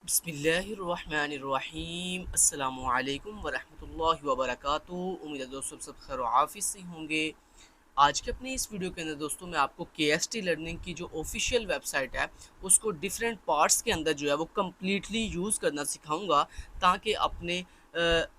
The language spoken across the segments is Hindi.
बिस्मिल्लाहिर्रहमानिर्रहीम अस्सलामुअलैकुम वरहमतुल्लाहि वबरकातुहू। उम्मीद है दोस्तों सब खैर आफिस से होंगे। आज के अपने इस वीडियो के अंदर दोस्तों मैं आपको KST लर्निंग की जो ऑफिशियल वेबसाइट है उसको डिफरेंट पार्ट्स के अंदर जो है वो कम्प्लीटली यूज़ करना सिखाऊंगा, ताकि अपने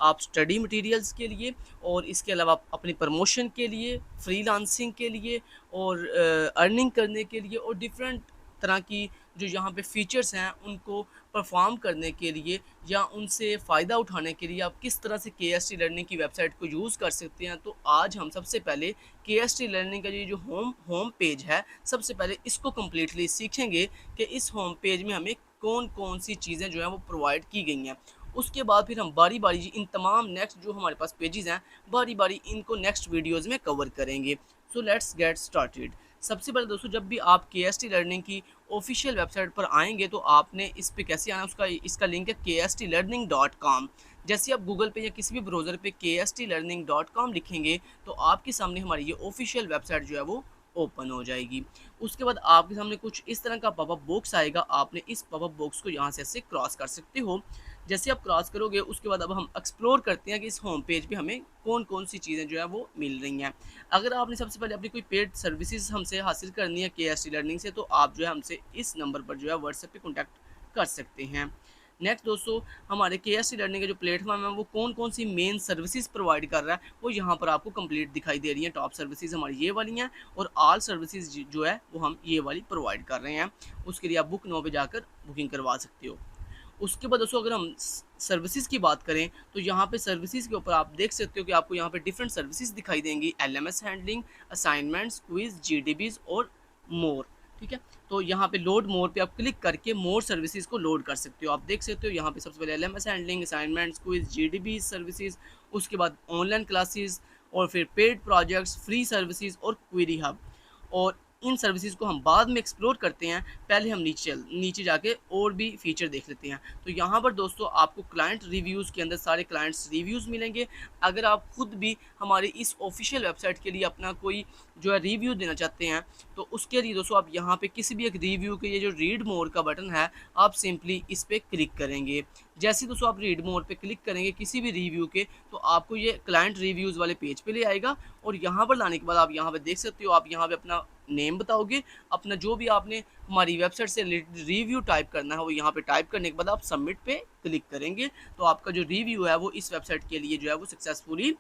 आप स्टडी मटेरियल्स के लिए और इसके अलावा अपनी प्रमोशन के लिए, फ्रीलांसिंग के लिए और अर्निंग करने के लिए और डिफरेंट तरह की जो यहाँ पे फीचर्स हैं उनको परफॉर्म करने के लिए या उनसे फ़ायदा उठाने के लिए आप किस तरह से KST लर्निंग की वेबसाइट को यूज़ कर सकते हैं। तो आज हम सबसे पहले KST लर्निंग का ये जो होम पेज है, सबसे पहले इसको कम्प्लीटली सीखेंगे कि इस होम पेज में हमें कौन कौन सी चीज़ें जो हैं वो प्रोवाइड की गई हैं। उसके बाद फिर हम बारी बारी इन तमाम नेक्स्ट जो हमारे पास पेजेस हैं बारी बारी इनको नेक्स्ट वीडियोज़ में कवर करेंगे। So let's get started. सबसे पहले दोस्तों जब भी आप KST लर्निंग की ऑफिशियल वेबसाइट पर आएंगे तो आपने इस पे कैसे आना, उसका इसका लिंक है kstlearning.com। जैसे आप गूगल पे या किसी भी ब्राउज़र पे kstlearning.com लिखेंगे तो आपके सामने हमारी ये ऑफिशियल वेबसाइट जो है वो ओपन हो जाएगी। उसके बाद आपके सामने कुछ इस तरह का पॉपअप बॉक्स आएगा। आपने इस पॉपअप बॉक्स को यहाँ से ऐसे क्रॉस कर सकते हो। जैसे आप क्रॉस करोगे उसके बाद अब हम एक्सप्लोर करते हैं कि इस होम पेज पे हमें कौन कौन सी चीज़ें जो है वो मिल रही हैं। अगर आपने सबसे पहले अपनी कोई पेड सर्विसेज हमसे हासिल करनी है KST लर्निंग से, तो आप जो है हमसे इस नंबर पर जो है व्हाट्सएप पे कॉन्टैक्ट कर सकते हैं। नेक्स्ट दोस्तों हमारे KST लर्निंग का जो प्लेटफॉर्म है वो कौन कौन सी मेन सर्विसेज प्रोवाइड कर रहा है वो यहाँ पर आपको कंप्लीट दिखाई दे रही है। टॉप सर्विसेज हमारी ये वाली हैं और ऑल सर्विसेज जो है वो हम ये वाली प्रोवाइड कर रहे हैं। उसके लिए आप बुक नाउ पे जाकर बुकिंग करवा सकते हो। उसके बाद दोस्तों अगर हम सर्विसेज की बात करें तो यहाँ पे सर्विसेज के ऊपर आप देख सकते हो कि आपको यहाँ पे डिफरेंट सर्विसेज दिखाई देंगी। LMS handling, assignments, quiz, GDBs और मोर। ठीक है, तो यहाँ पे लोड मोर पे आप क्लिक करके मोर सर्विसेज को लोड कर सकते हो। आप देख सकते हो यहाँ पे सबसे पहले LMS handling, assignments, quiz, GDBs services, उसके बाद ऑनलाइन क्लासेस और फिर पेड प्रोजेक्ट्स, फ्री सर्विसेज और क्वेरी हब। और इन सर्विसेज को हम बाद में एक्सप्लोर करते हैं, पहले हम नीचे जाके और भी फीचर देख लेते हैं। तो यहाँ पर दोस्तों आपको क्लाइंट रिव्यूज़ के अंदर सारे क्लाइंट्स रिव्यूज़ मिलेंगे। अगर आप खुद भी हमारी इस ऑफिशियल वेबसाइट के लिए अपना कोई जो है रिव्यू देना चाहते हैं तो उसके लिए दोस्तों आप यहाँ पे किसी भी एक रिव्यू के ये जो रीड मोर का बटन है आप सिंपली इस पर क्लिक करेंगे। जैसे ही दोस्तों आप रीड मोर पे क्लिक करेंगे किसी भी रिव्यू के तो आपको ये क्लाइंट रिव्यूज़ वाले पेज पे ले आएगा। और यहाँ पर लाने के बाद आप यहाँ पे देख सकते हो, आप यहाँ पे अपना नेम बताओगे, अपना जो भी आपने हमारी वेबसाइट से रिव्यू टाइप करना है वो यहाँ पे टाइप करने के बाद आप सबमिट पे क्लिक करेंगे तो आपका जो रिव्यू है वो इस वेबसाइट के लिए जो है वो सक्सेसफुली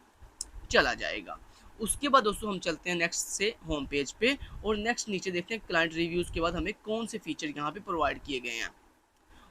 चला जाएगा। उसके बाद दोस्तों हम चलते हैं नेक्स्ट से होम पेज पे और नेक्स्ट नीचे देखते हैं क्लाइंट रिव्यूज़ के बाद हमें कौन से फीचर यहाँ पे प्रोवाइड किए गए हैं।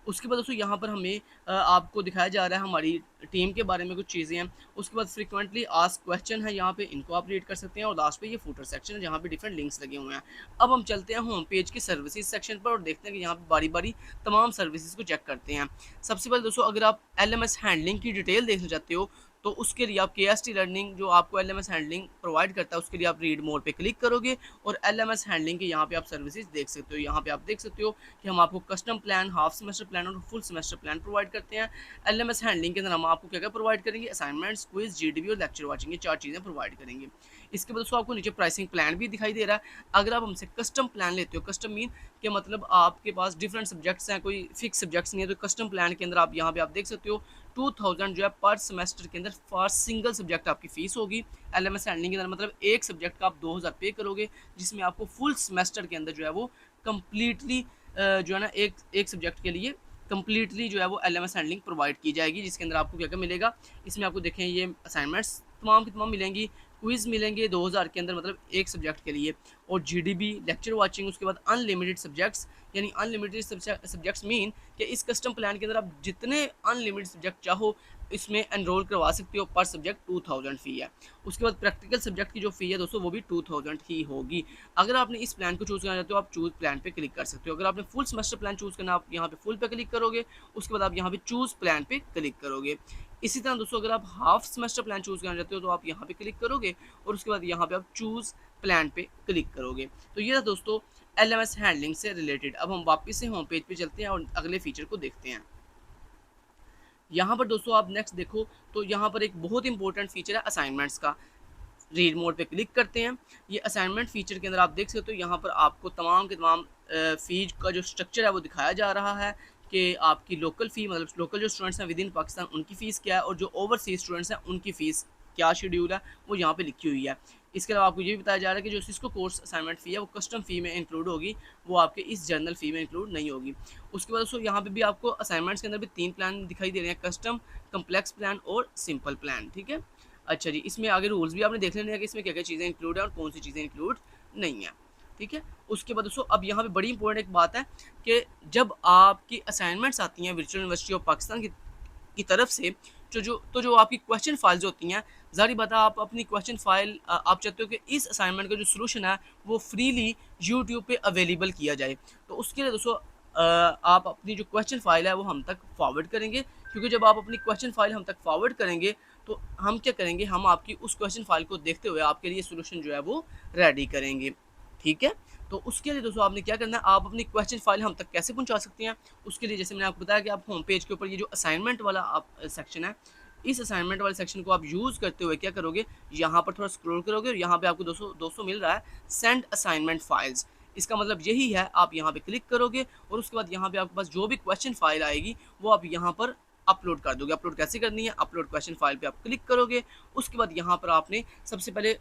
उसके बाद दोस्तों यहाँ पर हमें आपको दिखाया जा रहा है हमारी टीम के बारे में कुछ चीज़ें हैं। उसके बाद फ्रीक्वेंटली आस्क क्वेश्चन है, यहाँ पे इनको आप रीड कर सकते हैं और लास्ट पे ये फूटर सेक्शन है जहाँ पे डिफरेंट लिंक्स लगे हुए हैं। अब हम चलते हैं होम पेज के सर्विसेज सेक्शन पर और देखते हैं कि यहाँ पे बारी बारी तमाम सर्विसेज को चेक करते हैं। सबसे पहले दोस्तों अगर आप LMS हैंडलिंग की डिटेल देखना चाहते हो तो उसके लिए आप KST लर्निंग जो आपको LMS हैंडलिंग प्रोवाइड करता है उसके लिए आप रीड मोर पे क्लिक करोगे और LMS हैंडलिंग के यहाँ पे आप सर्विसेज देख सकते हो। यहाँ पे आप देख सकते हो कि हम आपको custom plan, half semester plan और फुल सेमेस्टर प्लान प्रोवाइड करते हैं। LMS हैंडलिंग के अंदर हम आपको क्या क्या प्रोवाइड करेंगे, असाइनमेंट्स, क्विज, GDB और लेक्चर वाचिंग, ये 4 चीज़ें प्रोवाइड करेंगे। इसके बाद दोस्तों आपको नीचे प्राइसिंग प्लान भी दिखाई दे रहा है। अगर आप हमसे कस्टम प्लान लेते हो, कस्टम मीन के मतलब आपके पास डिफरेंट सब्जेक्ट्स हैं, कोई फिक्स सब्जेक्ट्स नहीं है, तो कस्टम प्लान के अंदर आप यहाँ पे आप देख सकते हो 2000 जो है पर सेमेस्टर के अंदर फॉर सिंगल सब्जेक्ट आपकी फीस होगी। LMS हैंडलिंग के अंदर मतलब एक सब्जेक्ट का आप 2000 पे करोगे जिसमें आपको फुल सेमेस्टर के अंदर जो है वो कम्प्लीटली जो है ना एक सब्जेक्ट के लिए कम्प्लीटली जो है वो LMS हैंडलिंग प्रोवाइड की जाएगी। जिसके अंदर आपको क्या क्या मिलेगा, इसमें आपको देखें ये असाइनमेंट्स तमाम की तमाम मिलेंगी, क्विज़ मिलेंगे 2000 के अंदर मतलब एक सब्जेक्ट के लिए, और GDB, लेक्चर वाचिंग। उसके बाद अनलिमिटेड सब्जेक्ट्स, यानी अनलिमिटेड सब्जेक्ट्स मीन कि इस कस्टम प्लान के अंदर आप जितने अनलिमिटेड सब्जेक्ट चाहो इसमें एनरोल करवा सकते हो। पर सब्जेक्ट 2000 फ़ी है। उसके बाद प्रैक्टिकल सब्जेक्ट की जो फ़ी है दोस्तों वो भी 2000 ही होगी। अगर आपने इस प्लान को चूज़ करना चाहते हो आप चूज़ प्लान पे क्लिक कर सकते हो। अगर आपने फुल सेमेस्टर प्लान चूज़ करना आप यहाँ पे फुल पे क्लिक करोगे, उसके बाद आप यहाँ पे चूज़ प्लान पे क्लिक करोगे। इसी तरह दोस्तों अगर आप हाफ सेमेस्टर प्लान चूज़ करना चाहते हो तो आप यहाँ पे क्लिक करोगे और उसके बाद यहाँ पे आप चूज़ प्लान पे क्लिक करोगे। तो ये था दोस्तों LMS हैंडलिंग से रिलेटेड। अब हम वापस से होम पेज पे चलते हैं और अगले फीचर को देखते हैं। यहाँ पर दोस्तों आप नेक्स्ट देखो तो यहाँ पर एक बहुत इंपॉर्टेंट फीचर है असाइनमेंट्स का। रीड मोड पे क्लिक करते हैं। ये असाइनमेंट फीचर के अंदर आप देख सकते हो यहाँ पर आपको तमाम के तमाम फीज का जो स्ट्रक्चर है वो दिखाया जा रहा है कि आपकी लोकल फ़ी मतलब लोकल जो स्टूडेंट्स हैं विद इन पाकिस्तान उनकी फ़ीस क्या है और जो ओवरसीज़ स्टूडेंट्स हैं उनकी फ़ीस क्या शेड्यूल है वो यहाँ पे लिखी हुई है। इसके अलावा आपको ये भी बताया जा रहा है कि जो सिस्को कोर्स असाइनमेंट फ़ी है वो कस्टम फ़ी में इंक्लूड होगी, वो आपके इस जर्नल फ़ी में इंक्लूड नहीं होगी। उसके बाद दोस्तों यहाँ पे भी आपको असाइनमेंट्स के अंदर भी 3 प्लान दिखाई दे रहे हैं, कस्टम, कम्प्लेक्स प्लान और सिंपल प्लान, ठीक है। अच्छा जी, इसमें आगे रूल्स भी आपने देख लेने हैं कि इसमें क्या-क्या चीज़ें इंक्लूड है और कौन सी चीज़ें इंक्लूड नहीं है, ठीक है। उसके बाद दोस्तों अब यहाँ पे बड़ी इंपॉर्टेंट एक बात है कि जब आपकी असाइनमेंट्स आती हैं वर्चुअल यूनिवर्सिटी ऑफ पाकिस्तान की तरफ से, जो आपकी क्वेश्चन फाइल्स होती हैं, ज़ाहिर बात है आप अपनी क्वेश्चन फाइल आप चाहते हो कि इस असाइनमेंट का जो सॉल्यूशन है वो फ्रीली यूट्यूब पे अवेलेबल किया जाए। तो उसके लिए दोस्तों आप अपनी जो क्वेश्चन फाइल है वो हम तक फॉरवर्ड करेंगे, क्योंकि जब आप अपनी क्वेश्चन फाइल हम तक फॉरवर्ड करेंगे तो हम क्या करेंगे, हम आपकी उस क्वेश्चन फाइल को देखते हुए आपके लिए सॉल्यूशन जो है वो रेडी करेंगे, ठीक है। तो उसके लिए दोस्तों आपने क्या करना है, आप अपनी क्वेश्चन फाइल हम तक कैसे पहुंचा सकते हैं, उसके लिए जैसे मैंने आपको बताया कि आप होम पेज के ऊपर ये जो असाइनमेंट वाला आप सेक्शन है, इस असाइनमेंट वाले सेक्शन को आप यूज़ करते हुए क्या करोगे, यहाँ पर थोड़ा स्क्रॉल करोगे और यहाँ पे आपको दोस्तों मिल रहा है सेंड असाइनमेंट फाइल्स। इसका मतलब यही है, आप यहाँ पे क्लिक करोगे और उसके बाद यहाँ पे आपके पास जो भी क्वेश्चन फाइल आएगी वो आप यहाँ पर अपलोड कर दोगे। अपलोड कैसे करनी है, अपलोड क्वेश्चन फाइल पे आप क्लिक करोगे, उसके बाद यहाँ पर आपने सबसे पहले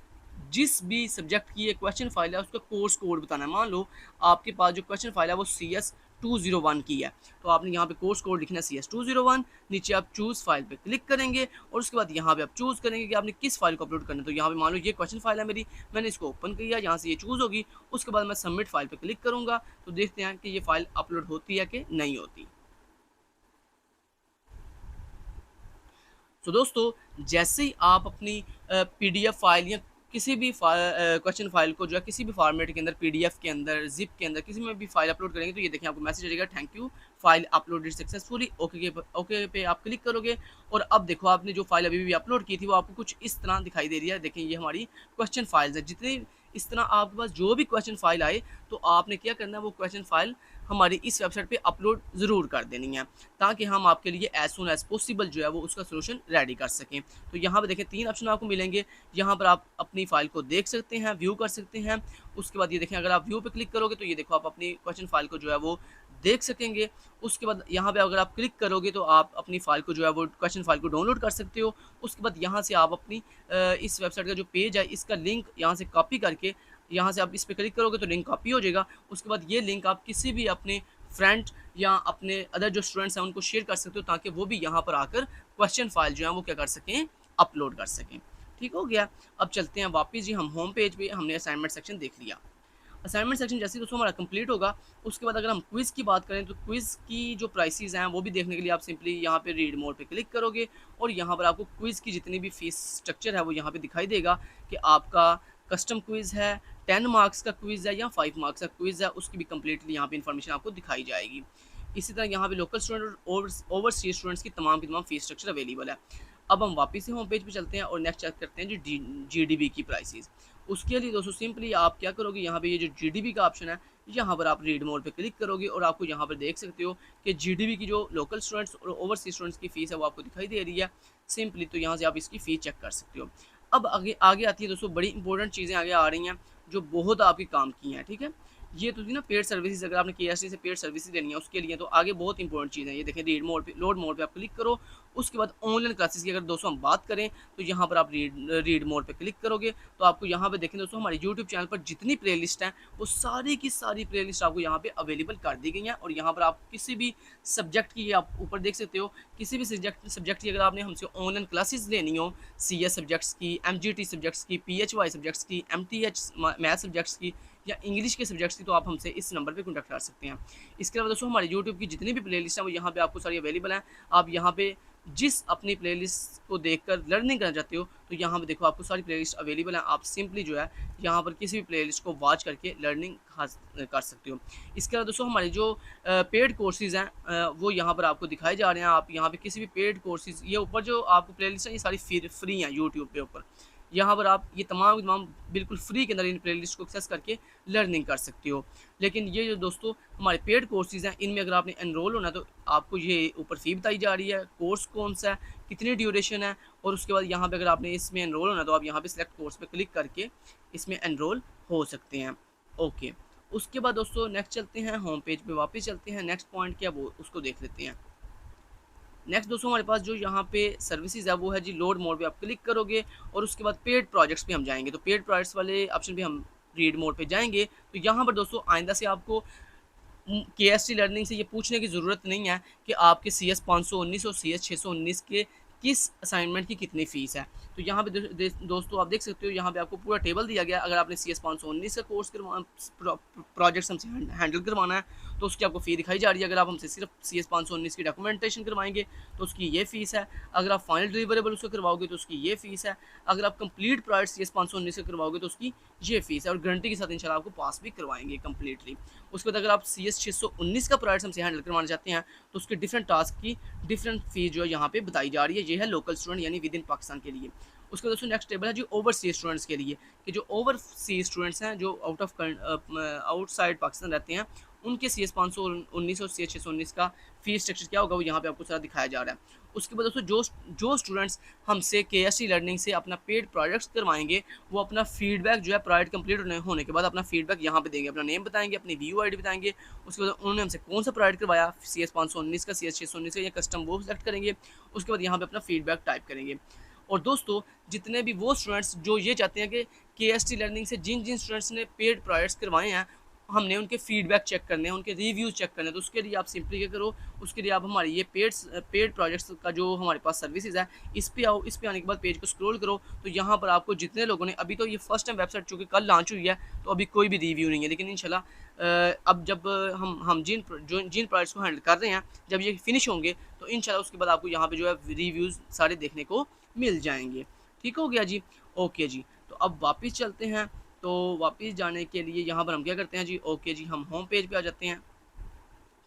जिस भी सब्जेक्ट की ये क्वेश्चन फाइल है उसका कोर्स कोड बताना है। मान लो आपके पास जो क्वेश्चन फाइल है वो CS 201 की है, तो आपने यहाँ पे कोर्स कोड लिखना है CS 201, नीचे आप चूज़ फाइल पे क्लिक करेंगे और उसके बाद यहाँ पे आप चूज़ करेंगे कि आपने किस फाइल को अपलोड करना है। तो यहाँ पे मान लो ये क्वेश्चन फाइल है मेरी, मैंने इसको ओपन किया, यहाँ से ये चूज़ होगी, उसके बाद मैं सबमिट फाइल पे क्लिक करूँगा, तो देखते हैं कि ये फाइल अपलोड होती है कि नहीं होती। तो दोस्तों जैसे ही आप अपनी PDF फाइल या किसी भी क्वेश्चन फाइल को जो है किसी भी फॉर्मेट के अंदर, PDF के अंदर, जिप के अंदर, किसी में भी फाइल अपलोड करेंगे तो ये देखें आपको मैसेज आएगा, thank you file uploaded successfully, okay पे आप क्लिक करोगे और अब देखो आपने जो फाइल अभी भी अपलोड की थी वो आपको कुछ इस तरह दिखाई दे रही है। देखें ये हमारी क्वेश्चन फाइल्स है, जितनी इस तरह आपके पास जो भी क्वेश्चन फाइल आए तो आपने क्या करना है, वो क्वेश्चन फाइल हमारी इस वेबसाइट पे अपलोड ज़रूर कर देनी है, ताकि हम आपके लिए एज सुन एज पॉसिबल जो है वो उसका सोल्यूशन रेडी कर सकें। तो यहाँ पर देखें 3 ऑप्शन आपको मिलेंगे, यहाँ पर आप अपनी फाइल को देख सकते हैं, व्यू कर सकते हैं। उसके बाद ये देखें अगर आप व्यू पे क्लिक करोगे तो ये देखो आप अपनी क्वेश्चन फाइल को जो है वो देख सकेंगे। उसके बाद यहाँ पे अगर आप क्लिक करोगे तो आप अपनी फाइल को जो है वो क्वेश्चन फाइल को डाउनलोड कर सकते हो। उसके बाद यहाँ से आप अपनी इस वेबसाइट का जो पेज है इसका लिंक यहाँ से कॉपी करके, यहाँ से आप इस पर क्लिक करोगे तो लिंक कॉपी हो जाएगा। उसके बाद ये लिंक आप किसी भी अपने फ्रेंड या अपने अदर जो स्टूडेंट्स हैं उनको शेयर कर सकते हो, ताकि वो भी यहाँ पर आकर क्वेश्चन फाइल जो है वो क्या कर सकें, अपलोड कर सकें। ठीक हो गया। अब चलते हैं वापस जी हम होम पेज पे, हमने असाइनमेंट सेक्शन देख लिया। असाइनमेंट सेक्शन जैसे ही दोस्तों हमारा कंप्लीट होगा, उसके बाद अगर हम क्विज़ की बात करें तो क्विज़ की जो प्राइसेस हैं वो भी देखने के लिए आप सिंपली यहाँ पे रीड मोर पे क्लिक करोगे और यहाँ पर आपको क्विज़ की जितनी भी फीस स्ट्रक्चर है वो यहाँ पे दिखाई देगा कि आपका कस्टम क्विज़ है, 10 मार्क्स का क्विज़ है या 5 मार्क्स का क्विज़ है, उसकी भी कम्प्लीटली यहाँ पे इन्फॉर्मेशन आपको दिखाई जाएगी। इसी तरह यहाँ पे लोकल स्टूडेंट और ओवरसीज स्टूडेंट्स की तमाम फीस स्ट्रक्चर अवेलेबल है। अब हम वापस से होम पेज पे चलते हैं और नेक्स्ट चेक करते हैं जो GDB की प्राइसेस। उसके लिए दोस्तों सिंपली आप क्या करोगे, यहाँ पे ये जो GDB का ऑप्शन है यहाँ पर आप रीड मोर पे क्लिक करोगे और आपको यहाँ पर देख सकते हो कि GDB की जो लोकल स्टूडेंट्स और ओवरसीज स्टूडेंट्स की फ़ीस है वो आपको दिखाई दे रही है। सिंपली तो यहाँ से आप इसकी फ़ीस चेक कर सकते हो। अब आगे आगे आती है दोस्तों बड़ी इंपॉर्टेंट चीज़ें आगे आ रही हैं जो बहुत आपके काम की हैं। ठीक है, ये तो थी ना पेड सर्विसेज, अगर आपने KST से पेड सर्विसेज लेनी है उसके लिए, तो आगे बहुत इंपॉर्टेंट चीज़ है। ये देखें रीड मोड पे, लोड मोड पे आप क्लिक करो। उसके बाद ऑनलाइन क्लासेस की अगर दोस्तों हम बात करें तो यहाँ पर आप रीड मोड पे क्लिक करोगे तो आपको यहाँ पे देखें दोस्तों हमारे यूट्यूब चैनल पर जितनी प्लेलिस्ट हैं वो सारी की सारी प्लेलिस्ट आपको यहाँ पे अवेलेबल कर दी गई हैं। और यहाँ पर आप किसी भी सब्जेक्ट की, आप ऊपर देख सकते हो, किसी भी सब्जेक्ट की अगर आपने हमसे ऑनलाइन क्लासेस लेनी हो, CS सब्जेक्ट्स की, MGT सब्जेक्ट्स की, PHY सब्जेक्ट्स की, MTH मैथ सब्जेक्ट्स की या इंग्लिश के सब्जेक्ट्स की, तो आप हमसे इस नंबर पे कॉन्टैक्ट कर सकते हैं। इसके अलावा दोस्तों हमारे यूट्यूब की जितनी भी प्लेलिस्ट हैं वो यहाँ पे आपको सारी अवेलेबल हैं। आप यहाँ पे जिस अपनी प्लेलिस्ट को देखकर लर्निंग करना चाहते हो तो यहाँ पे देखो आपको सारी प्लेलिस्ट अवेलेबल हैं। आप सिंपली जो है यहाँ पर किसी भी प्लेलिस्ट को वॉच करके लर्निंग कर सकते हो। इसके अलावा दोस्तों हमारे जो पेड कोर्सेज़ हैं वो यहाँ पर आपको दिखाए जा रहे हैं। आप यहाँ पे किसी भी पेड कोर्सेज़, ये ऊपर जो आपको प्लेलिस्ट है ये सारी फ्री हैं यूट्यूब पे ऊपर, यहाँ पर आप ये तमाम बिल्कुल फ्री के अंदर इन प्लेलिस्ट को एक्सेस करके लर्निंग कर सकते हो। लेकिन ये जो दोस्तों हमारे पेड कोर्सेज़ हैं इनमें अगर आपने एनरोल होना है तो आपको ये ऊपर फ़ी बताई जा रही है, कोर्स कौन सा है, कितनी ड्यूरेशन है, और उसके बाद यहाँ पे अगर आपने इसमें एनरोल होना है तो आप यहाँ पे सिलेक्ट कोर्स पे क्लिक करके इसमें एनरोल हो सकते हैं। ओके, उसके बाद दोस्तों नेक्स्ट चलते हैं, होम पेज पे वापस चलते हैं, नेक्स्ट पॉइंट क्या वो उसको देख लेते हैं। नेक्स्ट दोस्तों हमारे पास जो यहाँ पे सर्विसेज है वो है जी लोड मोड पे आप क्लिक करोगे और उसके बाद पेड प्रोजेक्ट्स पे हम जाएंगे। तो पेड प्रोजेक्ट्स वाले ऑप्शन पे हम रीड मोड पे जाएंगे। तो यहाँ पर दोस्तों आइंदा से आपको केएसटी लर्निंग से ये पूछने की ज़रूरत नहीं है कि आपके CS 519 और CS 619 के किस असाइनमेंट की कितनी फ़ीस है। तो यहाँ पे दोस्तों आप देख सकते हो, यहाँ पे आपको पूरा टेबल दिया गया। अगर आपने CS 519 का कोर्स प्रोजेक्ट्स हमसे हैंडल करवाना है तो उसकी आपको फ़ी दिखाई जा रही है। अगर आप हमसे सिर्फ CS 519 की डॉक्यूमेंटेशन करवाएंगे तो उसकी ये फ़ीस है। अगर आप फाइनल डिलीवरेबल उसको करवाओगे तो उसकी ये फ़ीस है। अगर आप कंप्लीट प्रोजेक्ट CS 519 से करवाओगे तो उसकी ये फ़ीस है, और गारंटी के साथ इंशाल्लाह आपको पास भी करवाएंगे कम्प्लीटली। उसके बाद अगर आप CS 619 का प्रोजेक्ट हमसे हैंडल करवाना चाहते हैं तो उसके डिफरेंट टास्क की डिफरेंट फ़ीस जो है यहाँ पे बताई जा रही है। ये है लोकल स्टूडेंट यानी विद इन पाकिस्तान के लिए। उसके दोस्तों नेक्स्ट टेबल है जो ओवरसीज स्टूडेंट्स के लिए, कि जो ओवरसीज स्टूडेंट्स हैं जो आउटसाइड पाकिस्तान रहते हैं उनके CS 519 और CS 619 का फीस स्ट्रक्चर क्या होगा वो यहाँ पे आपको सारा दिखाया जा रहा है। उसके बाद दोस्तों जो स्टूडेंट्स हमसे KST लर्निंग से अपना पेड प्रोजेक्ट्स करवाएंगे वो अपना फीडबैक जो है प्रोजेक्ट कंप्लीट होने के बाद अपना फीडबैक यहाँ पे देंगे, अपना नेम बताएंगे, अपनी VU ID बताएंगे। उसके बाद उन्होंने हमसे कौन सा प्रोजेक्ट करवाया, CS 519 का, CS 619 का या कस्टम, वो सेलेक्ट करेंगे। उसके बाद यहाँ पे अपना फीडबैक टाइप करेंगे। और दोस्तों जितने भी वो स्टूडेंट्स जो ये चाहते हैं कि KST लर्निंग से जिन जिन स्टूडेंट्स ने पेड प्रोजेक्ट्स करवाए हैं हमने उनके फीडबैक चेक करने हैं, उनके रिव्यूज़ चेक करने हैं, तो उसके लिए आप सिंपली क्या करो, उसके लिए आप हमारी ये पेड प्रोजेक्ट्स का जो हमारे पास सर्विसेज है इस पे आओ। इस पे आने के बाद पेज को स्क्रॉल करो तो यहाँ पर आपको जितने लोगों ने, अभी तो ये फर्स्ट टाइम वेबसाइट चूँकि कल लॉन्च हुई है तो अभी कोई भी रिव्यू नहीं है, लेकिन इंशाल्लाह अब जब हम जिन प्रोजेक्ट्स को हैंडल कर रहे हैं जब ये फिनिश होंगे तो इंशाल्लाह उसके बाद आपको यहाँ पे जो है रिव्यूज़ सारे देखने को मिल जाएंगे। ठीक हो गया जी, ओके जी। तो अब वापस चलते हैं। तो वापस जाने के लिए यहाँ पर हम क्या करते हैं जी, ओके जी, हम होम पेज पे आ जाते हैं।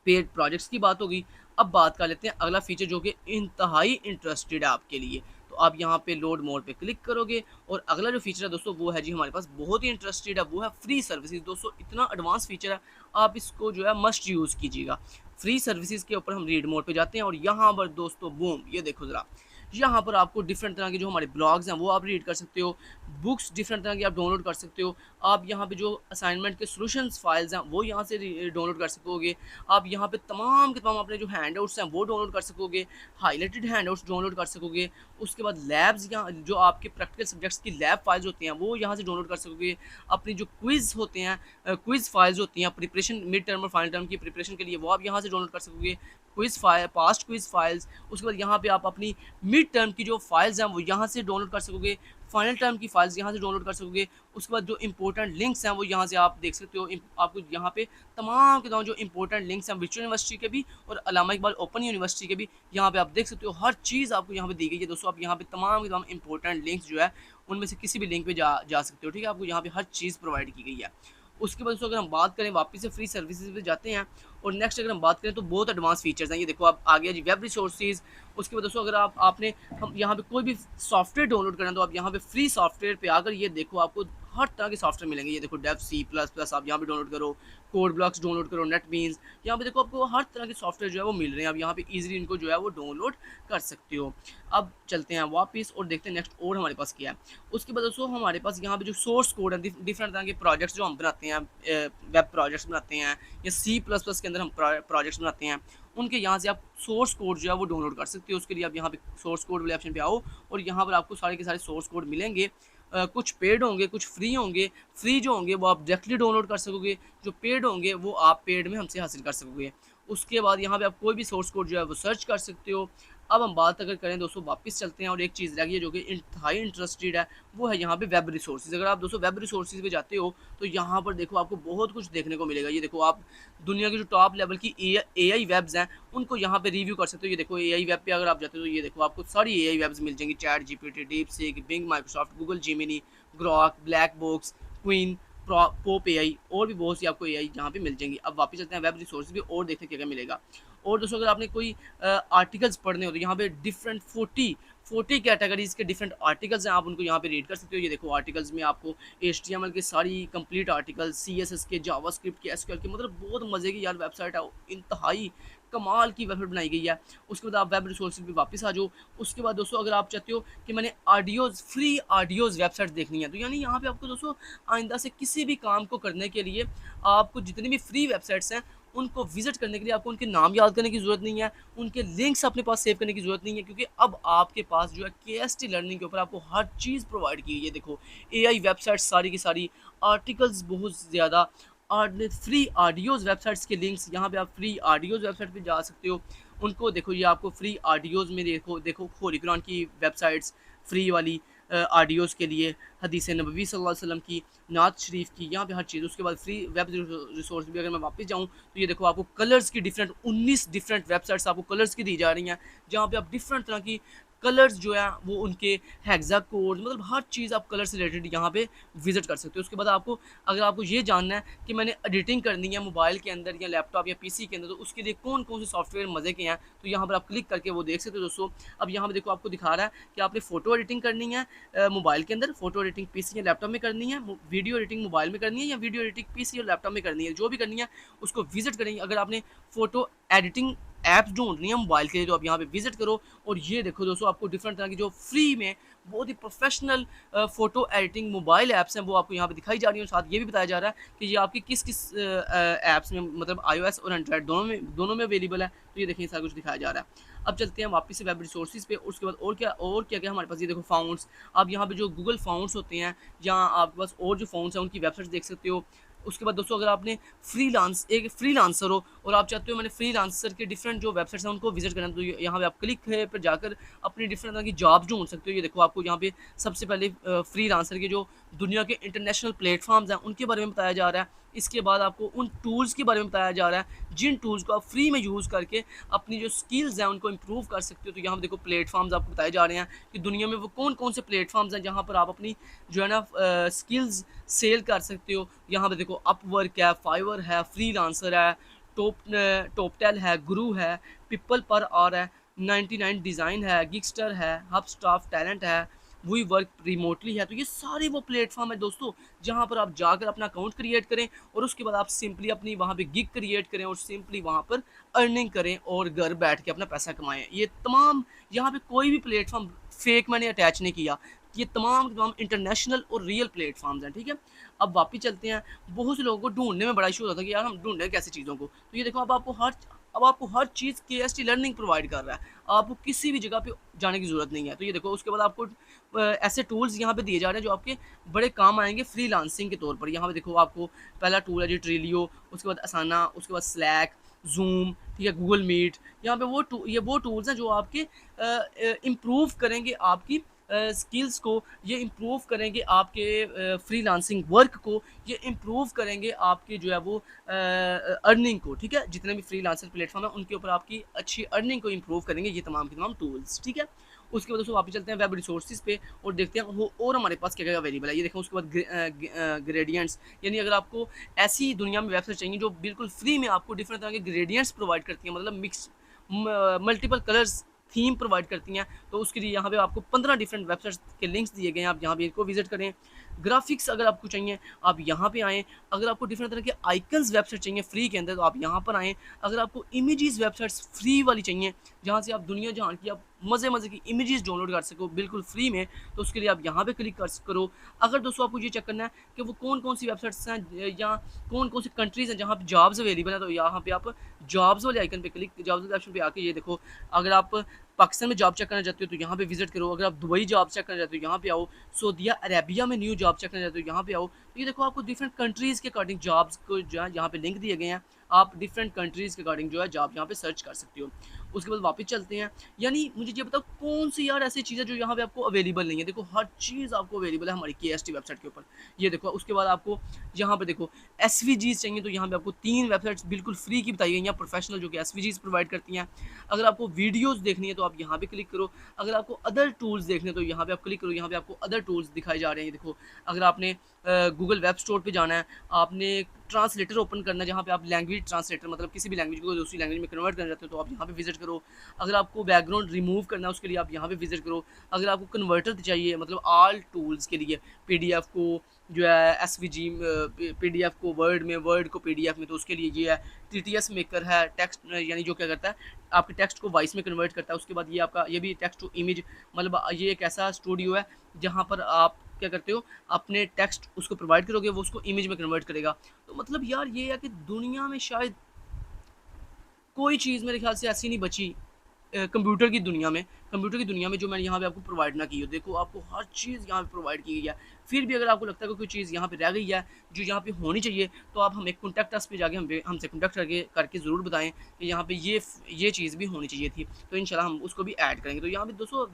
पेड प्रोजेक्ट्स की बात होगी। अब बात कर लेते हैं अगला फीचर जो कि इंतहाई इंटरेस्टेड है आपके लिए। तो आप यहाँ पे लोड मोड पे क्लिक करोगे और अगला जो फीचर है दोस्तों वो है जी हमारे पास बहुत ही इंटरेस्टेड है, वो है फ्री सर्विसेज। दोस्तों इतना एडवांस फीचर है, आप इसको जो है मस्ट यूज़ कीजिएगा। फ्री सर्विसेज के ऊपर हम रीड मोड पे जाते हैं और यहाँ पर दोस्तों बूम, ये देखो ज़रा, यहाँ पर आपको डिफरेंट तरह के जो हमारे ब्लॉग्स हैं वो आप रीड कर सकते हो, बुक्स डिफरेंट तरह की आप डाउनलोड कर सकते हो। आप यहाँ पे जो असाइनमेंट के सॉल्यूशंस फाइल्स हैं वो यहाँ से डाउनलोड कर सकोगे। आप यहाँ पे तमाम के तमाम अपने जो हैंडआउट्स हैं वो डाउनलोड कर सकोगे, हाईलाइटेड हैंडआउट्स डाउनलोड कर सकोगे। उसके बाद लैब्स, यहाँ जो आपके प्रैक्टिकल सब्जेक्ट्स की लैब फाइल्स होती हैं वो यहाँ से डाउनलोड कर सकोगे। अपनी जो क्विज़ होते हैं, क्विज़ फाइल्स होती हैं प्रिपरेशन, मिड टर्म और फाइनल टर्म की प्रिपरेशन के लिए, वो आप यहाँ से डाउनलोड कर सकोगे। Quiz file, past quiz files. उसके बाद यहाँ पे आप अपनी मिड टर्म की जो फाइल्स हैं वो यहाँ से डाउनलोड कर सकोगे, फाइनल टर्म की फाइल्स यहाँ से डाउनलोड कर सकोगे। उसके बाद जो इंपॉर्टेंट लिंक्स हैं वो यहाँ से आप देख सकते हो। आपको यहाँ पे तमाम के तमाम जो इंपॉर्टेंट लिंक्स हैं विर्चुअल यूनिवर्सिटी के भी और अल्लामा इकबाल ओपन यूनिवर्सिटी के भी, यहाँ पे आप देख सकते हो। हर चीज़ आपको यहाँ पे दी गई है दोस्तों। आप यहाँ पे तमाम के तमाम इंपॉर्टेंट लिंक्स जो है उनमें से किसी भी लिंक पे जा सकते हो। ठीक है, आपको यहाँ पे हर चीज़ प्रोवाइड की गई है। उसके बाद दोस्तों अगर हम बात करें वापस से फ्री सर्विसेज पे जाते हैं और नेक्स्ट अगर हम बात करें तो बहुत एडवांस फीचर्स हैं। ये देखो आप आ गया जी वेब रिसोर्सेज। उसके बाद दोस्तों अगर आपने हम यहाँ पे कोई भी सॉफ्टवेयर डाउनलोड करना है तो आप यहाँ पे फ्री सॉफ्टवेयर पे आकर ये देखो आपको हर तरह के सॉफ्टवेयर मिलेंगे। ये देखो डेव C++ आप यहाँ पे डाउनलोड करो, कोड ब्लॉक्स डाउनलोड करो, नेटबीन्स, यहाँ पे देखो आपको हर तरह के सॉफ्टवेयर जो है वो मिल रहे हैं। आप यहाँ पे इजीली इनको जो है वो डाउनलोड कर सकते हो। अब चलते हैं वापस और देखते हैं नेक्स्ट और हमारे पास क्या है। उसके बाद दोस्तों हमारे पास यहाँ पे जो सोर्स कोड है, डिफरेंट तरह के प्रोजेक्ट्स जो हम बनाते हैं, वेब प्रोजेक्ट्स बनाते हैं या C++ के अंदर हम प्रोजेक्ट्स बनाते हैं, उनके यहाँ से आप सोर्स कोड जो है वो डाउनलोड कर सकते हो। उसके लिए आप यहाँ पे सोर्स कोड वाले ऑप्शन पे आओ और यहाँ पर आपको सारे के सारे सोर्स कोड मिलेंगे। कुछ पेड होंगे, कुछ फ्री होंगे। फ्री जो होंगे वो आप डायरेक्टली डाउनलोड कर सकोगे, जो पेड होंगे वो आप पेड में हमसे हासिल कर सकोगे। उसके बाद यहाँ पे आप कोई भी सोर्स कोड जो है वो सर्च कर सकते हो। अब हम बात अगर करें दोस्तों वापस चलते हैं और एक चीज़ रह गई है जो कि इंतहाई इंटरेस्टेड है, वो है यहाँ पे वेब रिसोर्सेज। अगर आप दोस्तों वेब रिसोर्सेज पे जाते हो तो यहाँ पर देखो आपको बहुत कुछ देखने को मिलेगा। ये देखो आप दुनिया की जो टॉप लेवल की AI वेब्स हैं उनको यहाँ पे रिव्यू कर सकते हो। ये देखो AI वेब पे अगर आप जाते हो तो ये देखो आपको सारी AI वेब्स मिल जाएंगी, ChatGPT, DeepSeek, Bing, Microsoft, Google Gemini, Grok, black box, queen, pope AI और भी बहुत सी आपको AI यहाँ पे मिल जाएंगी। अब वापस चलते हैं वेब रिसोर्स भी और देखते हैं क्या क्या मिलेगा। और दोस्तों अगर आपने कोई आर्टिकल्स पढ़ने हो तो यहाँ पे डिफरेंट 40 कैटेगरीज के डिफरेंट आर्टिकल्स हैं, आप उनको यहाँ पे रीड कर सकते हो। ये देखो आर्टिकल्स में आपको HTML के सारी कंप्लीट आर्टिकल, CSS के, जावास्क्रिप्ट के, SQL के, मतलब बहुत मज़े की यार वेबसाइट है, इंतहाई कमाल की वेबसाइट बनाई गई है। उसके बाद आप वेब रिसोर्सेज पे वापस आ जाओ। उसके बाद दोस्तों अगर आप चाहते हो कि मैंने ऑडियोज़ फ्री ऑडियोज़ वेबसाइट देखनी है, तो यानी यहाँ पे आपको दोस्तों आइंदा से किसी भी काम को करने के लिए आपको जितनी भी फ्री वेबसाइट्स हैं उनको विज़िट करने के लिए आपको उनके नाम याद करने की ज़रूरत नहीं है, उनके लिंक्स अपने पास सेव करने की ज़रूरत नहीं है, क्योंकि अब आपके पास जो है केएसटी लर्निंग के ऊपर आपको हर चीज़ प्रोवाइड की गई है। देखो एआई वेबसाइट सारी की सारी, आर्टिकल्स बहुत ज़्यादा, और फ्री ऑडियोज़ वेबसाइट्स के लिंक्स, यहाँ पे आप फ्री ऑडियोज़ वेबसाइट पे जा सकते हो। उनको देखो, ये आपको फ्री ऑडियोज़ में देखो होली कुरान की वेबसाइट्स फ्री वाली, ऑडियोज़ के लिए हदीस नबवी सल्लल्लाहु अलैहि वसल्लम की, नात शरीफ की, यहाँ पे हर चीज़। उसके बाद फ्री वेब रिसोर्स भी अगर मैं वापस जाऊँ तो ये देखो आपको कलर्स की डिफरेंट 19 डिफरेंट वेबसाइट्स आपको कलर्स की दी जा रही हैं, जहाँ पे आप डिफरेंट तरह की कलर्स जो है वो उनके हेक्सा कोड, मतलब हर चीज़ आप कलर से रिलेटेड यहाँ पे विजिट कर सकते हो। उसके बाद आपको अगर आपको ये जानना है कि मैंने एडिटिंग करनी है मोबाइल के अंदर या लैपटॉप या पीसी के अंदर, तो उसके लिए कौन कौन से सॉफ्टवेयर मज़े के हैं, तो यहाँ पर आप क्लिक करके वो देख सकते हो दोस्तों। अब यहाँ पर देखो आपको दिखा रहा है कि आपने फ़ोटो एडिटिंग करनी है मोबाइल के अंदर, फ़ोटो एडिटिंग पीसी या लैपटॉप में करनी है, वीडियो एडिटिंग मोबाइल में करनी है या वीडियो एडिटिंग पीसी और लैपटॉप में करनी है, जो भी करनी है उसको विजिट करेंगे। अगर आपने फ़ोटो एडिटिंग ऐप्स ढूंढनी है मोबाइल के लिए तो आप यहाँ पे विजिट करो। और ये देखो दोस्तों आपको डिफरेंट तरह की जो फ्री में बहुत ही professional photo editing mobile apps हैं वो आपको यहाँ पे दिखाई जा रही है। और साथ ये भी बताया जा रहा है कि ये आपकी किस किस ऐप्स में, मतलब iOS और एंड्रॉयड दोनों में अवेलेबल है। तो ये देखिए सारा कुछ दिखाया जा रहा है। अब चलते हैं वापस से वेब रिसोर्सेज पे। उसके बाद और क्या क्या हमारे पास, ये देखो फाउंड्स, आप यहाँ पे जो गूगल फाउंड्स होते हैं, यहाँ आपके पास और जो फाउंड्स हैं उनकी वेबसाइट देख सकते हो। उसके बाद दोस्तों अगर आपने एक फ्रीलांसर हो और आप चाहते हो मैंने फ्रीलांसर के डिफरेंट जो वेबसाइट्स हैं उनको विजिट करना, तो यहाँ पे आप क्लिक पर जाकर अपनी डिफरेंट तरह की जॉब ढूंढ सकते हो। ये देखो आपको यहाँ पे सबसे पहले फ्रीलांसर के जो दुनिया के इंटरनेशनल प्लेटफॉर्म्स हैं उनके बारे में बताया जा रहा है। इसके बाद आपको उन टूल्स के बारे में बताया जा रहा है जिन टूल्स को आप फ्री में यूज़ करके अपनी जो स्किल्स हैं उनको इम्प्रूव कर सकते हो। तो यहाँ पर देखो प्लेटफॉर्म्स आपको बताए जा रहे हैं कि दुनिया में वो कौन कौन से प्लेटफॉर्म्स हैं जहाँ पर आप अपनी जो है ना स्किल्स सेल कर सकते हो। यहाँ पे देखो अपवर्क है, फाइवर है, फ्रीलांसर है, टॉपटेल है, गुरु है, पीपल पर आर है, 99 डिज़ाइन है, गिगस्टर है, हबस्टाफ टैलेंट है, वी वर्क रिमोटली है। तो ये सारे वो प्लेटफॉर्म है दोस्तों जहाँ पर आप जाकर अपना अकाउंट क्रिएट करें और उसके बाद आप सिंपली अपनी वहाँ पे गिग क्रिएट करें और सिंपली वहाँ पर अर्निंग करें और घर बैठ के अपना पैसा कमाएं। ये तमाम, यहाँ पे कोई भी प्लेटफॉर्म फेक मैंने अटैच नहीं किया, ये तमाम इंटरनेशनल और रियल प्लेटफॉर्म्स हैं, ठीक है। अब वापस चलते हैं। बहुत से लोगों को ढूंढने में बड़ा इशू होता था कि यार हम ढूंढें कैसे चीज़ों को, तो ये देखो अब आपको हर चीज़ केएसटी लर्निंग प्रोवाइड कर रहा है, आपको किसी भी जगह पे जाने की ज़रूरत नहीं है। तो ये देखो उसके बाद आपको ऐसे टूल्स यहाँ पे दिए जा रहे हैं जो आपके बड़े काम आएंगे फ्रीलांसिंग के तौर पर। यहाँ पे देखो आपको पहला टूल है जी ट्रिलियो, उसके बाद असाना, उसके बाद स्लैक, जूम, ठीक है, गूगल मीट। यहाँ पे ये वो टूल्स हैं जो आपके इम्प्रूव करेंगे आपकी स्किल्स को, ये इम्प्रूव करेंगे आपके फ्रीलांसिंग वर्क को, ये इम्प्रूव करेंगे आपके जो है वो अर्निंग को, ठीक है। जितने भी फ्रीलांसर प्लेटफॉर्म है उनके ऊपर आपकी अच्छी अर्निंग को इम्प्रूव करेंगे ये तमाम के तमाम टूल्स, ठीक है। उसके बाद दोस्तों वापस चलते हैं वेब रिसोर्सेज पे और देखते हैं वो और हमारे पास क्या क्या अवेलेबल है। ये देखें, उसके बाद ग्रेडियंट्स, यानी अगर आपको ऐसी दुनिया में वेबसाइट चाहिए जो बिल्कुल फ्री में आपको डिफरेंट तरह के ग्रेडियंट्स प्रोवाइड करती है, मतलब mix multiple colours theme provide करती हैं, तो उसके लिए यहाँ पे आपको 15 डिफरेंट वेबसाइट्स के लिंक्स दिए गए हैं, आप यहाँ पे इनको विजिट करें। ग्राफिक्स अगर आपको चाहिए आप यहाँ पे आएँ, अगर आपको डिफरेंट तरह के आइकन्स वेबसाइट चाहिए फ्री के अंदर तो आप यहाँ पर आएँ, अगर आपको इमेजेस वेबसाइट्स फ्री वाली चाहिए जहाँ से आप दुनिया जहाँ की आप मज़े की इमेजेस डाउनलोड कर सको बिल्कुल फ्री में, तो उसके लिए आप यहाँ पे क्लिक करो। अगर दोस्तों आपको ये चेक करना है कि वो कौन कौन सी वेबसाइट्स हैं या कौन कौन सी कंट्रीज़ हैं जहाँ पे जॉब्स अवेलेबल है, तो यहाँ पे आप जॉब्स वाले आइकन पे जॉब्स वाले ऑप्शन पे आके ये देखो, अगर आप पाकिस्तान में जॉब चेक करना चाहते हो तो यहाँ पे विजिट करो, अगर आप दुबई जॉब चेक करना चाहते हो यहाँ पे आओ, सऊदी अरेबिया में न्यू जॉब चेक करना चाहते हो यहाँ पे आओ। तो ये देखो आपको डिफरेंट कंट्रीज़ के अकॉर्डिंग जॉब्स को जो है यहाँ पे लिंक दिए गए हैं, आप डिफरेंट कंट्रीज़ के अकॉर्डिंग जो है जॉब यहाँ पे सर्च कर सकते हो। उसके बाद वापस चलते हैं, यानी मुझे ये बताओ कौन सी यार ऐसी चीज़ें जो यहाँ पे आपको अवेलेबल नहीं है। देखो हर चीज़ आपको अवेलेबल है हमारी केएसटी वेबसाइट के ऊपर, ये देखो। उसके बाद आपको यहाँ पे देखो एसवीजीज चाहिए तो यहाँ पे आपको 3 वेबसाइट्स बिल्कुल फ्री की बताई गई हैं प्रोफेशनल, जो कि एसवीजीज प्रोवाइड करती हैं। अगर आपको वीडियोज़ देखनी है तो आप यहाँ पे क्लिक करो, अगर आपको अदर टूल्स देखने तो यहाँ पे आप क्लिक करो, यहाँ पे आपको अदर टूल्स दिखाए जा रहे हैं। देखो अगर आपने गूगल वेब स्टोर पे जाना है, आपने ट्रांसलेटर ओपन करना है जहाँ पे आप लैंग्वेज ट्रांसलेटर, मतलब किसी भी लैंग्वेज को दूसरी लैंग्वेज में कन्वर्ट करना चाहते हो तो आप यहाँ पे विजिट करो। अगर आपको बैकग्राउंड रिमूव करना है उसके लिए आप यहाँ पे विजिट करो। अगर आपको कन्वर्टर चाहिए, मतलब ऑल टूल्स के लिए, पीडीएफ को जो है एसवीजी, पीडीएफ को वर्ड में, वर्ड को पीडीएफ में, तो उसके लिए ये है। TTS मेकर है, टेक्स्ट यानी जो क्या करता है आपके टेक्स्ट को वॉइस में कन्वर्ट करता है। उसके बाद ये आपका ये भी टेक्स्ट टू इमेज, मतलब ये एक ऐसा स्टूडियो है जहाँ पर आप क्या करते हो, अपने टेक्स्ट उसको प्रोवाइड करोगे, वो उसको इमेज में कन्वर्ट करेगा। तो मतलब यार ये है कि दुनिया में शायद कोई चीज़ मेरे ख्याल से ऐसी नहीं बची कंप्यूटर की दुनिया में जो मैंने यहाँ पे आपको प्रोवाइड ना की हो। देखो आपको हर चीज़ यहाँ पे प्रोवाइड की गई है। फिर भी अगर आपको लगता है कि कोई चीज़ यहाँ पे रह गई है जो यहाँ पे होनी चाहिए, तो आप हमें कॉन्टैक्ट अस पे जाके हमसे कॉन्टैक्ट करके ज़रूर बताएं कि यहाँ पे ये चीज़ भी होनी चाहिए थी, तो इंशाल्लाह हम उसको भी ऐड करेंगे। तो यहाँ पे दोस्तों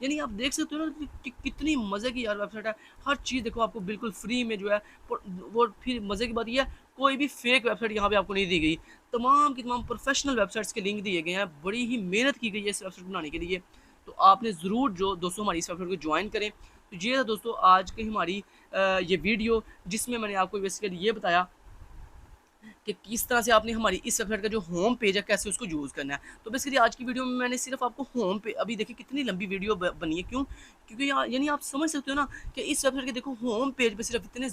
यानी आप देख सकते हो ना कि कितनी मज़े की यार वेबसाइट है। हर चीज़ देखो आपको बिल्कुल फ्री में जो है, वो फिर मज़े की बात ये है कोई भी फेक वेबसाइट यहाँ पे आपको नहीं दी गई। तमाम की तमाम प्रोफेशनल वेबसाइट्स के लिंक दिए गए हैं, बड़ी ही मेहनत की गई है इस वेबसाइट बनाने के लिए। तो आपने ज़रूर जो दोस्तों हमारी इस वेबसाइट को ज्वाइन करें। तो ये था दोस्तों आज की हमारी ये वीडियो, जिसमें मैंने आपको बेसिकली ये बताया कि किस तरह से आपने हमारी इस वेबसाइट का जो होम पेज है कैसे उसको यूज़ करना है। तो बेसिकली आज की वीडियो में मैंने सिर्फ आपको होम पे, अभी देखिए कितनी लंबी वीडियो बनी है, क्यों? क्योंकि यानी आप समझ सकते हो ना कि इस वेबसाइट के देखो होम पेज पे सिर्फ इतने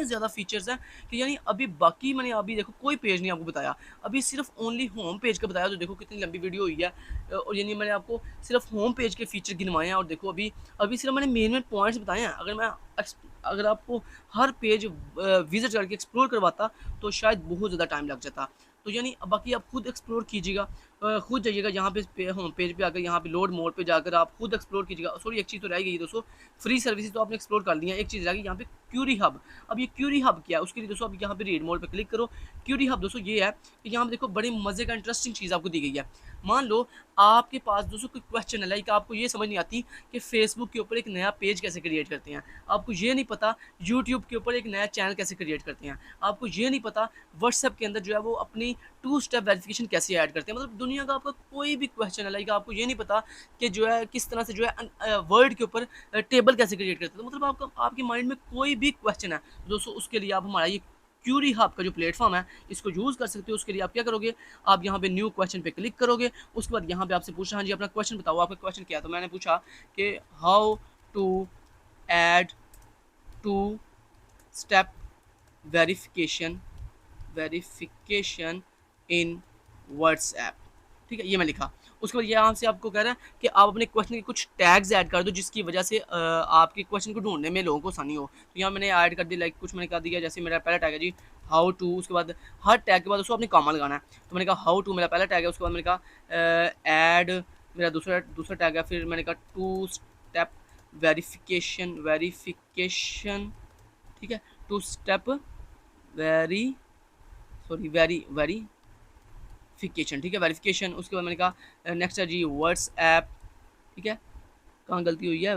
ज़्यादा फीचर्स हैं कि यानी अभी बाकी मैंने अभी देखो कोई पेज नहीं आपको बताया, अभी सिर्फ ओनली होम पेज का बताया। तो देखो कितनी लंबी वीडियो हुई है, और यानी मैंने आपको सिर्फ होम पेज के फीचर गिनवाए हैं। और देखो अभी अभी सिर्फ मैंने मेन पॉइंट्स बताए हैं। अगर आपको हर पेज विजिट करके एक्सप्लोर करवाता तो शायद बहुत ज़्यादा टाइम लग जाता। तो यानी बाकी आप खुद एक्सप्लोर कीजिएगा, खुद जाइएगा यहाँ पे होम पेज पे आकर, यहाँ पे लोड मोड पे जाकर आप खुद एक्सप्लोर कीजिएगा। सॉरी एक चीज़ तो रह गई दोस्तों, फ्री सर्विसेज तो आपने एक्सप्लोर कर लिया, एक चीज़ रह गई यहाँ पे क्यूरी हब। अब ये क्यूरी हब क्या है, उसके लिए दोस्तों अब यहाँ पे रीड मोड पे क्लिक करो। क्यूरी हब दोस्तों ये है कि यहाँ पे देखो बड़े मज़े का इंटरेस्टिंग चीज़ आपको दी गई है। मान लो आपके पास दोस्तों कोई क्वेश्चन है, लाइक आपको ये समझ नहीं आती कि फेसबुक के ऊपर एक नया पेज कैसे क्रिएट करते हैं, आपको ये नहीं पता यूट्यूब के ऊपर एक नया चैनल कैसे क्रिएट करते हैं, आपको ये नहीं पता व्हाट्सएप के अंदर जो है वो अपनी 2 स्टेप वेरिफिकेशन कैसे ऐड करते हैं। मतलब दुनिया का आपका कोई भी क्वेश्चन है, लाइक आपको ये नहीं पता कि जो है किस तरह से जो है वर्ड के ऊपर टेबल कैसे क्रिएट करते हैं। तो मतलब आपके माइंड में कोई भी क्वेश्चन है दोस्तों, उसके लिए आप हमारा ये क्यूरी हब का जो प्लेटफॉर्म है इसको यूज़ कर सकते हो। उसके लिए आप क्या करोगे, आप यहाँ पे न्यू क्वेश्चन पे क्लिक करोगे। उसके बाद यहाँ पे आपसे पूछा, हाँ जी अपना क्वेश्चन बताओ, आपका क्वेश्चन क्या है। तो मैंने पूछा कि how to add 2 step verification in WhatsApp, ठीक है, ये मैं लिखा। उसके बाद यहाँ से आपको कह रहा है कि आप अपने क्वेश्चन के कुछ टैग्स ऐड कर दो जिसकी वजह से आपके क्वेश्चन को ढूंढने में लोगों को आसानी हो। तो यहाँ मैंने ऐड कर दी, लाइक कुछ मैंने कर दिया, जैसे मेरा पहला टैग है जी हाउ टू। उसके बाद हर टैग के बाद उसको आपने कॉमा लगाना है। तो मैंने कहा हाउ टू मेरा पहला टैग है। उसके बाद मैंने कहा ऐड मेरा दूसरा टैग है। फिर मैंने कहा 2 स्टेप वेरिफिकेशन, ठीक है, 2 स्टेप वेरिफिकेशन, ठीक है, वेरिफिकेशन। उसके बाद मैंने कहा नेक्स्ट है जी व्हाट्सएप, ठीक है, कहाँ गलती हुई है,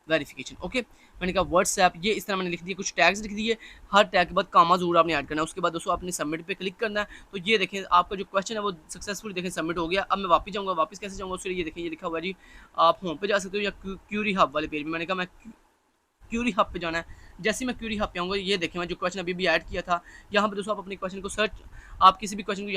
वेरिफिकेशन, ओके। मैंने कहा व्हाट्सएप, ये इस तरह मैंने लिख दिया, कुछ टैग्स लिख दिए, हर टैग के बाद कामा जरूर आपने ऐड करना है। उसके बाद दोस्तों आपने सबमिट पे क्लिक करना है। तो ये देखें आपका जो क्वेश्चन है वो सक्सेसफुल देखें सबमिट हो गया। अब मैं वापस जाऊँगा, वापस कैसे जाऊँगा, उसके लिए ये देखें, ये लिखा हुआ है जी आप होम पे जा सकते हो या क्यूरी हब वाले पेज में। मैंने कहा मैं क्यूरी हब पे जाना है। जैसे मैं क्यूरी हब पे आऊँगा, ये देखें मैं जो क्वेश्चन अभी भी ऐड किया था, यहाँ पे दोस्तों आप अपने क्वेश्चन को सर्च, आप किसी भी क्वेश्चन को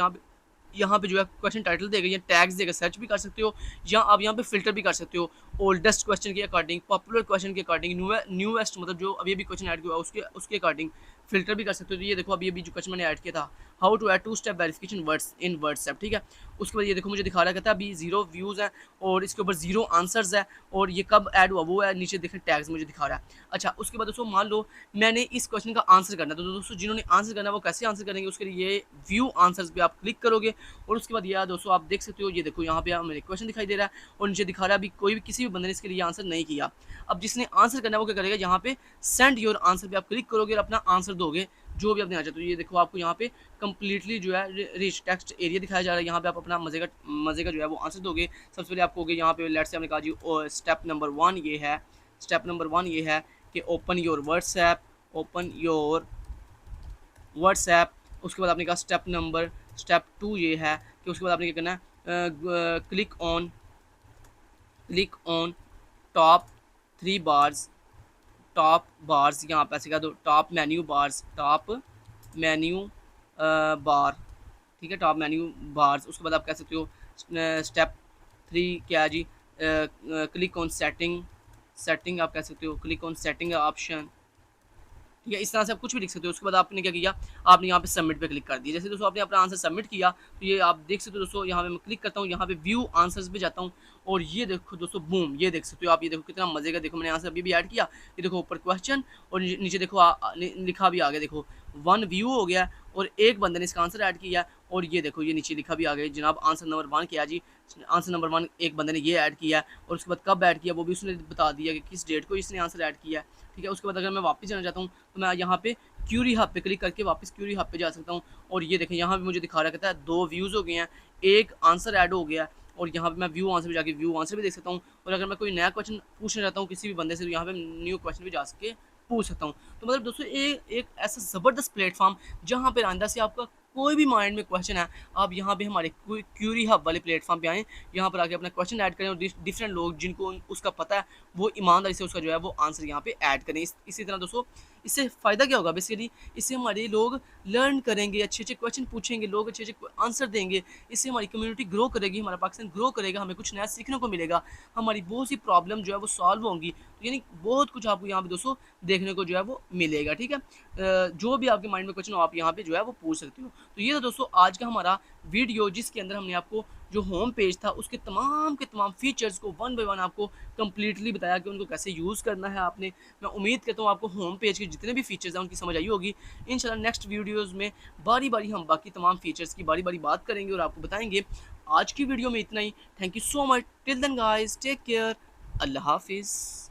यहाँ पे जो है क्वेश्चन टाइटल देगा या टैग्स देगा, सर्च भी कर सकते हो, या आप यहाँ पे फिल्टर भी कर सकते हो ओल्डेस्ट क्वेश्चन के अकॉर्डिंग, पॉपुलर क्वेश्चन के अकॉर्डिंग, न्यूएस्ट मतलब जो अभी भी क्वेश्चन ऐड हुआ उसके अकॉर्डिंग फिल्टर भी कर सकते हो। तो ये देखो अभी जो क्वेश्चन मैंने ऐड किया था, how to add 2 step verification words in WhatsApp, ठीक है। उसके बाद ये देखो मुझे दिखा रहा कहता है अभी 0 व्यूज़ हैं और इसके ऊपर 0 आंसर्स है, और ये कब ऐड हुआ वो है, नीचे देखें टैग्स मुझे दिखा रहा है। अच्छा, उसके बाद दोस्तों मान लो मैंने इस क्वेश्चन का आंसर करना है, तो दोस्तों जिन्होंने आंसर करना है वो कैसे आंसर करेंगे, उसके लिए व्यू आंसर्स पे आप क्लिक करोगे। और उसके बाद यार दोस्तों आप देख सकते हो, ये देखो यहाँ पे मेरे क्वेश्चन दिखाई दे रहा है और नीचे दिखा रहा है अभी कोई भी किसी भी बंदे ने इसके लिए आंसर नहीं किया। अब जिसने आंसर करना है वो क्या करेगा, यहाँ पे सेंड योर आंसर पे आप क्लिक करोगे और अपना आंसर दोगे जो भी आप देना चाहते हो। ये देखो आपको यहाँ पे कंप्लीटली जो है रिच टेक्स्ट एरिया दिखाया जा रहा है, यहाँ पे आप अपना मज़े का जो है वो आंसर दोगे। सबसे पहले आपको होगे यहाँ पे लेट्स से हमने कहा जी स्टेप नंबर 1 ये है कि ओपन योर व्हाट्सएप। उसके बाद आपने कहा स्टेप 2 ये है कि उसके बाद आपने क्या करना है, क्लिक ऑन टॉप 3 बार्स, यहाँ पे ऐसे कह दो टॉप मेन्यू बार, ठीक है, टॉप मेन्यू बार्स। उसके बाद आप कह सकते हो स्टेप 3 क्या है जी, क्लिक ऑन सेटिंग आप कह सकते हो, क्लिक ऑन सेटिंग ऑप्शन, ठीक है, इस तरह से आप कुछ भी लिख सकते हो। उसके बाद आपने क्या किया, आपने यहाँ पे सबमिट पे क्लिक कर दिया। जैसे दोस्तों आपने अपना आंसर सबमिट किया, तो ये आप देख सकते हो दोस्तों, यहाँ पे मैं क्लिक करता हूँ, यहाँ पे व्यू आंसर्स पे जाता हूँ और ये देखो दोस्तों, बूम, ये देख सकते हो आप, ये देखो कितना मजे का, देखो मैंने आंसर अभी भी ऐड किया, ये देखो ऊपर क्वेश्चन और नीचे देखो लिखा भी आ गया, देखो 1 व्यू हो गया और एक बंदे ने इसका आंसर ऐड किया और ये देखो ये नीचे लिखा भी आ गया जनाब आंसर नंबर 1 किया जी, आंसर नंबर 1 एक बंदे ने ये ऐड किया और उसके बाद कब ऐड किया वो भी उसने बता दिया कि किस डेट को इसने आंसर ऐड किया है। ठीक है, उसके बाद अगर मैं वापस जाना चाहता हूँ तो मैं यहाँ पे क्यूरी हब पे क्लिक करके वापस क्यूरी हब पे जा सकता हूँ और ये देखें यहाँ पे मुझे दिखा रखा है 2 व्यूज़ हो गए हैं, एक आंसर ऐड हो गया है और यहाँ पे मैं व्यू आंसर पे जाके व्यू आंसर भी देख सकता हूँ और अगर मैं कोई नया क्वेश्चन पूछना चाहता हूँ किसी भी बंदे से तो यहाँ पे न्यू क्वेश्चन भी जा सके पूछ सकता हूँ। तो मतलब दोस्तों एक ऐसा ज़बरदस्त प्लेटफॉर्म जहाँ पर आइंदा से आपका कोई भी माइंड में क्वेश्चन है, आप यहाँ पे हमारे क्यूरी हब वाले प्लेटफॉर्म पे आएँ, यहाँ पर आके अपना क्वेश्चन ऐड करें और डिफरेंट लोग जिनको उसका पता है वो ईमानदारी से उसका जो है वो आंसर यहाँ पे ऐड करें। इसी तरह दोस्तों इससे फ़ायदा क्या होगा, बेसिकली इससे हमारे लोग लर्न करेंगे, अच्छे अच्छे क्वेश्चन पूछेंगे, लोग अच्छे अच्छे आंसर देंगे, इससे हमारी कम्युनिटी ग्रो करेगी, हमारा पाकिस्तान ग्रो करेगा, हमें कुछ नया सीखने को मिलेगा, हमारी बहुत सी प्रॉब्लम जो है वो सॉल्व होंगी। तो यानी बहुत कुछ आपको यहाँ पे दोस्तों देखने को जो है वो मिलेगा। ठीक है, जो भी आपके माइंड में क्वेश्चन हो आप यहाँ पे जो है वो पूछ सकते हो। तो ये था दोस्तों आज का हमारा वीडियो जिसके अंदर हमने आपको जो होम पेज था उसके तमाम के तमाम फीचर्स को वन बाय वन आपको कम्प्लीटली बताया कि उनको कैसे यूज़ करना है आपने। मैं उम्मीद करता हूँ आपको होम पेज के जितने भी फीचर्स हैं उनकी समझ आई होगी। इंशाल्लाह नेक्स्ट वीडियोज़ में बारी बारी हम बाकी तमाम फीचर्स की बारी बारी बात करेंगे और आपको बताएंगे। आज की वीडियो में इतना ही। Thank you so much. Till then guys take care. अल्लाह हाफिज़।